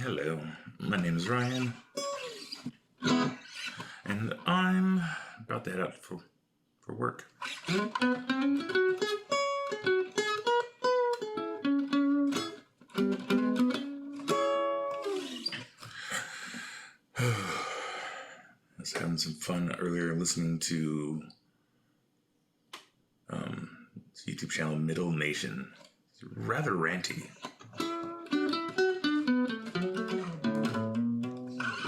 Hello, my name is Ryan, and I'm about to head out for work. I was having some fun earlier listening to this YouTube channel, Middle Nation. It's rather ranty.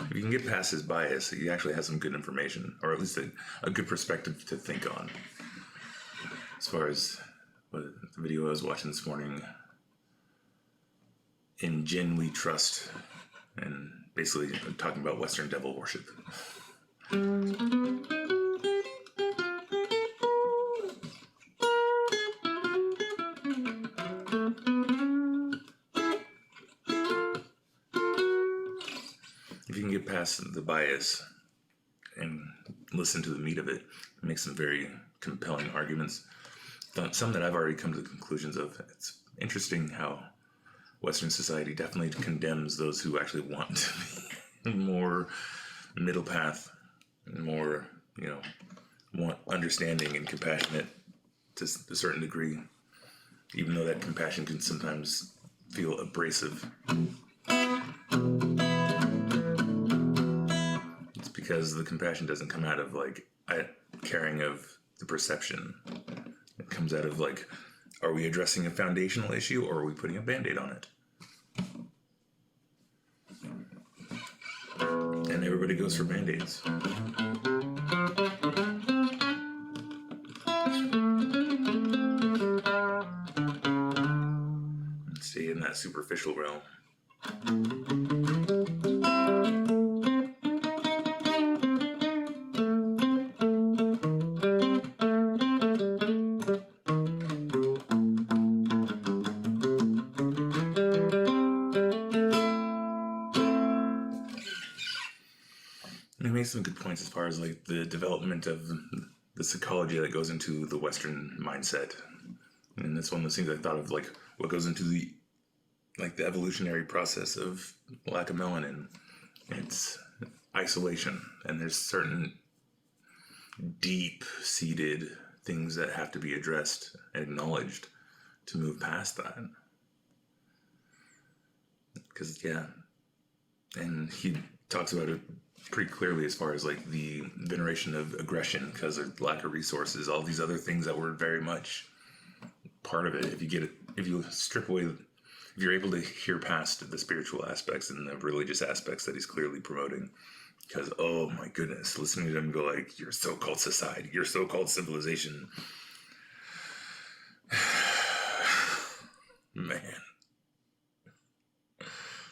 If you can get past his bias, he actually has some good information, or at least a good perspective to think on. As far as the video I was watching this morning, in Jinn we trust, and basically talking about Western devil worship. If you can get past the bias and listen to the meat of it, it makes some very compelling arguments. Some that I've already come to the conclusions of. It's interesting how Western society definitely condemns those who actually want to be more middle path, more, want understanding and compassionate to a certain degree, even though that compassion can sometimes feel abrasive. It's because the compassion doesn't come out of caring of the perception. It comes out of are we addressing a foundational issue, or are we putting a Band-Aid on it? And everybody goes for Band-Aids. Stay in that superficial realm. He makes some good points as far as the development of the psychology that goes into the Western mindset, and that's one of those things I thought of, what goes into the evolutionary process of lack of melanin. It's isolation, and there's certain deep-seated things that have to be addressed and acknowledged to move past that. Because and he talks about it pretty clearly as far as the veneration of aggression because of lack of resources, all these other things that were very much part of it. If you strip away, if you're able to hear past the spiritual aspects and the religious aspects that he's clearly promoting, because oh my goodness, listening to them go your so-called society, your so-called civilization, man,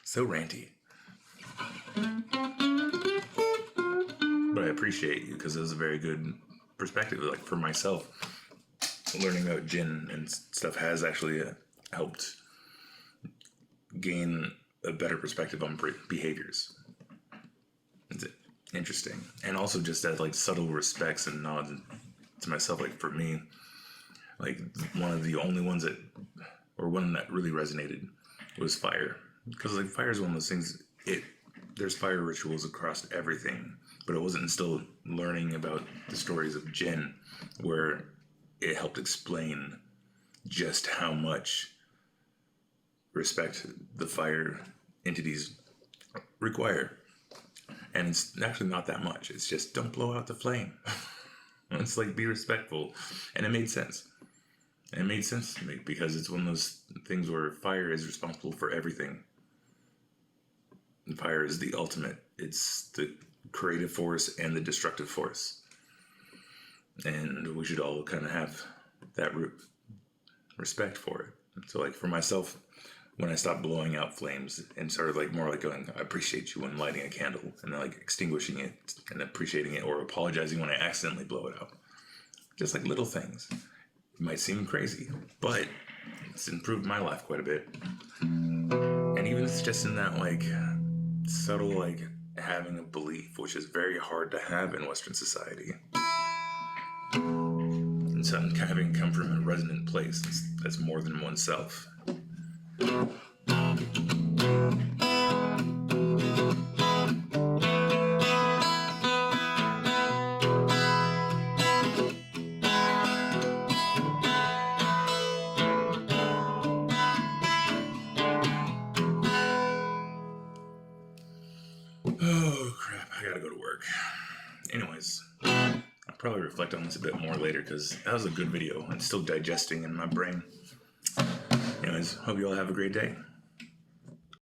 so ranty. But I appreciate you because it was a very good perspective. For myself, learning about Jinn and stuff has actually helped gain a better perspective on behaviors. It's interesting. And also just that subtle respects and nods to myself. For me, one of the only ones one that really resonated was fire. Because fire is one of those things, there's fire rituals across everything, but it wasn't until learning about the stories of Jinn where it helped explain just how much respect the fire entities require. And it's actually not that much. It's just don't blow out the flame. It's be respectful. And it made sense. And it made sense to me because it's one of those things where fire is responsible for everything. And fire is the ultimate. It's the creative force and the destructive force. And we should all kind of have that respect for it. So for myself, when I stopped blowing out flames and started more going, I appreciate you when lighting a candle, and then extinguishing it and appreciating it, or apologizing when I accidentally blow it out. Just little things. It might seem crazy, but it's improved my life quite a bit. And even it's just in that subtle having a belief, which is very hard to have in Western society. And something having come from a resonant place that's more than oneself. I gotta go to work. Anyways, I'll probably reflect on this a bit more later because that was a good video. It's still digesting in my brain. Anyways, hope you all have a great day.